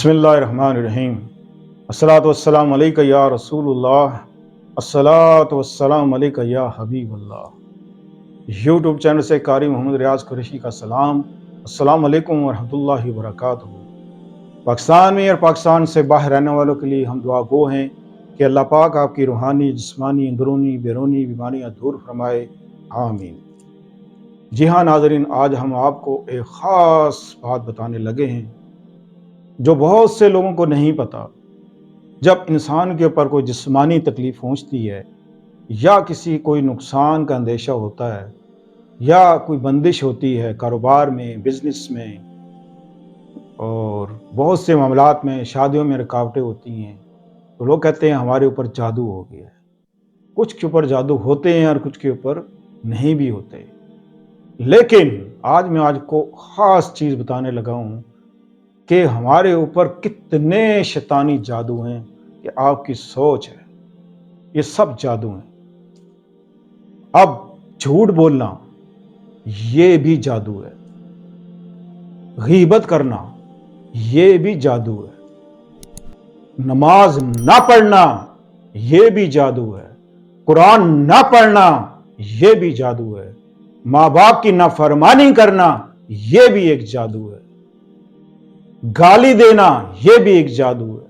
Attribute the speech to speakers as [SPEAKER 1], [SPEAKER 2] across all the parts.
[SPEAKER 1] بسم اللہ الرحمن الرحیم۔ الصلاۃ والسلام علیکہ یا رسول اللہ، الصلاۃ والسلام علیکہ یا حبیب اللہ۔ یوٹیوب چینل سے قاری محمد ریاض قریشی کا سلام۔ السلام علیکم ورحمۃ اللہ وبرکاتہ۔ پاکستان میں اور پاکستان سے باہر رہنے والوں کے لیے ہم دعا گو ہیں کہ اللہ پاک آپ کی روحانی، جسمانی، اندرونی، بیرونی بیماریاں دور فرمائے، آمین۔ جی ہاں ناظرین، آج ہم آپ کو ایک خاص بات بتانے لگے ہیں جو بہت سے لوگوں کو نہیں پتا۔ جب انسان کے اوپر کوئی جسمانی تکلیف پہنچتی ہے یا کوئی نقصان کا اندیشہ ہوتا ہے یا کوئی بندش ہوتی ہے کاروبار میں، بزنس میں اور بہت سے معاملات میں، شادیوں میں رکاوٹیں ہوتی ہیں، تو لوگ کہتے ہیں ہمارے اوپر جادو ہو گیا ہے۔ کچھ کے اوپر جادو ہوتے ہیں اور کچھ کے اوپر نہیں بھی ہوتے، لیکن میں کو خاص چیز بتانے لگا ہوں کہ ہمارے اوپر کتنے شیطانی جادو ہیں کہ آپ کی سوچ ہے، یہ سب جادو ہیں۔ اب جھوٹ بولنا یہ بھی جادو ہے، غیبت کرنا یہ بھی جادو ہے، نماز نہ پڑھنا یہ بھی جادو ہے، قرآن نہ پڑھنا یہ بھی جادو ہے، ماں باپ کی نافرمانی کرنا یہ بھی ایک جادو ہے، گالی دینا یہ بھی ایک جادو ہے،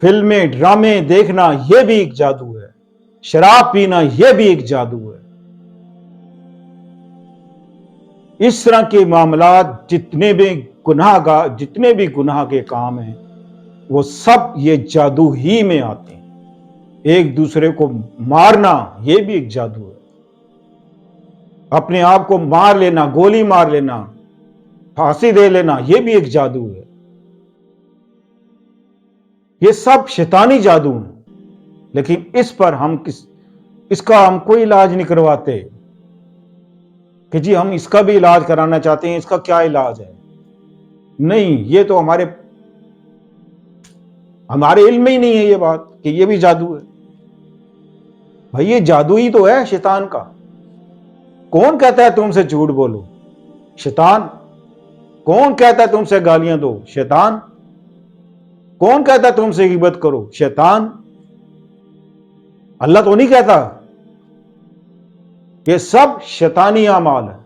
[SPEAKER 1] فلمیں ڈرامے دیکھنا یہ بھی ایک جادو ہے، شراب پینا یہ بھی ایک جادو ہے۔ اس طرح کے معاملات جتنے بھی گناہ کے کام ہیں وہ سب یہ جادو ہی میں آتے ہیں۔ ایک دوسرے کو مارنا یہ بھی ایک جادو ہے، اپنے آپ کو مار لینا، گولی مار لینا، پھانسی دے لینا یہ بھی ایک جادو ہے۔ یہ سب شیطانی جادو ہیں، لیکن اس کا ہم کوئی علاج نہیں کرواتے کہ جی ہم اس کا بھی علاج کرانا چاہتے ہیں، اس کا کیا علاج ہے؟ نہیں، یہ تو ہمارے علم میں ہی نہیں ہے یہ بات کہ یہ بھی جادو ہے۔ بھائی یہ جادو ہی تو ہے شیطان کا۔ کون کہتا ہے تم سے جھوٹ بولو؟ شیطان۔ کون کہتا ہے تم سے گالیاں دو؟ شیطان۔ کون کہتا ہے تم سے غیبت کرو؟ شیطان۔ اللہ تو نہیں کہتا۔ یہ سب شیطانی اعمال ہے۔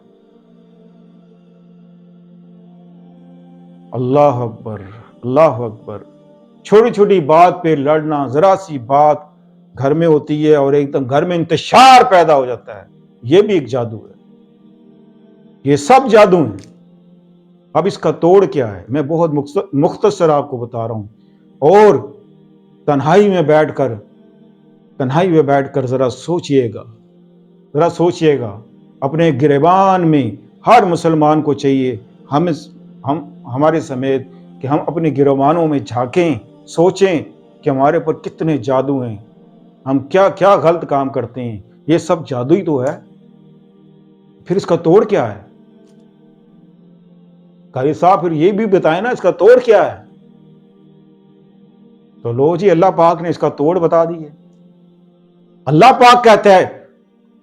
[SPEAKER 1] اللہ اکبر، اللہ اکبر۔ چھوٹی چھوٹی بات پہ لڑنا، ذرا سی بات گھر میں ہوتی ہے اور ایک دم گھر میں انتشار پیدا ہو جاتا ہے، یہ بھی ایک جادو ہے۔ یہ سب جادو ہیں۔ اب اس کا توڑ کیا ہے؟ میں بہت مختصر آپ کو بتا رہا ہوں، اور تنہائی میں بیٹھ کر ذرا سوچئے گا۔ اپنے گریبان میں ہر مسلمان کو چاہیے، ہمارے سمیت، کہ ہم اپنے گریبانوں میں جھانکیں، سوچیں کہ ہمارے پر کتنے جادو ہیں، ہم کیا کیا غلط کام کرتے ہیں۔ یہ سب جادو ہی تو ہے، پھر اس کا توڑ کیا ہے؟ قاری صاحب پھر یہ بھی بتائیں نا، اس کا توڑ کیا ہے؟ تو لو جی، اللہ پاک نے اس کا توڑ بتا دی ہے۔ اللہ پاک کہتا ہے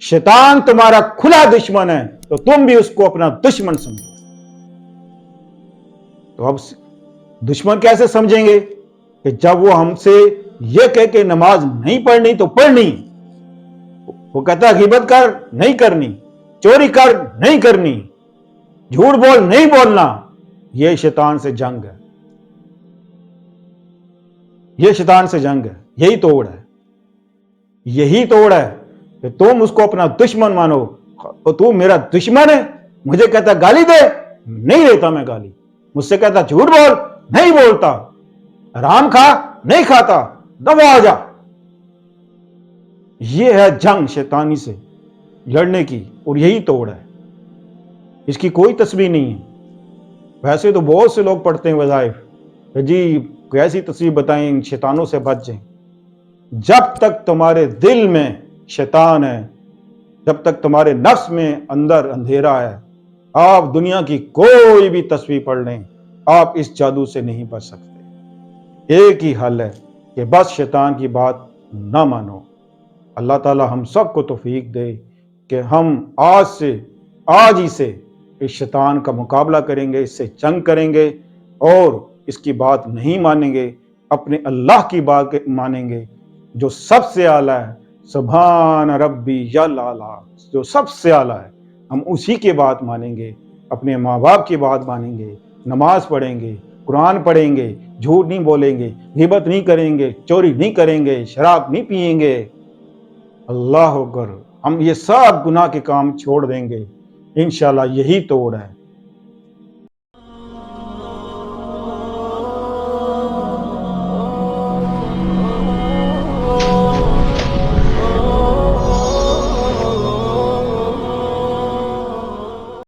[SPEAKER 1] شیطان تمہارا کھلا دشمن ہے، تو تم بھی اس کو اپنا دشمن سمجھو۔ تو اب دشمن کیسے سمجھیں گے؟ کہ جب وہ ہم سے یہ کہے کہ نماز نہیں پڑھنی تو پڑھنی، وہ کہتا ہے غیبت کر نہیں کرنی، چوری کر نہیں کرنی، جھوٹ بول نہیں بولنا، یہ شیطان سے جنگ ہے، یہ شیطان سے جنگ ہے۔ یہی توڑ ہے کہ تم اس کو اپنا دشمن مانو۔ تو میرا دشمن ہے، مجھے کہتا گالی دے، نہیں دیتا میں گالی، مجھ سے کہتا جھوٹ بول، نہیں بولتا، حرام کھا، نہیں کھاتا، دبا آ جا۔ یہ ہے جنگ شیطانی سے لڑنے کی، اور یہی توڑ ہے، اس کی کوئی تسبیح نہیں ہے۔ ویسے تو بہت سے لوگ پڑھتے ہیں وظائف کہ جی کیسی تسبیح بتائیں ان شیطانوں سے بچ جائیں۔ جب تک تمہارے دل میں شیطان ہے، جب تک تمہارے نفس میں اندر اندھیرا ہے، آپ دنیا کی کوئی بھی تسبیح پڑھ لیں، آپ اس جادو سے نہیں بچ سکتے۔ ایک ہی حل ہے کہ بس شیطان کی بات نہ مانو۔ اللہ تعالی ہم سب کو توفیق دے کہ ہم آج ہی سے اس شیطان کا مقابلہ کریں گے، اس سے جنگ کریں گے، اور اس کی بات نہیں مانیں گے، اپنے اللہ کی بات مانیں گے جو سب سے اعلیٰ ہے۔ سبحان ربی اعلیٰ، جو سب سے اعلیٰ ہے، ہم اسی کی بات مانیں گے، اپنے ماں باپ کی بات مانیں گے، نماز پڑھیں گے، قرآن پڑھیں گے، جھوٹ نہیں بولیں گے، غیبت نہیں کریں گے، چوری نہیں کریں گے، شراب نہیں پئیں گے۔ اللہ اکبر، ہم یہ سب گناہ کے کام چھوڑ دیں گے، انشاءاللہ یہی توڑ ہے۔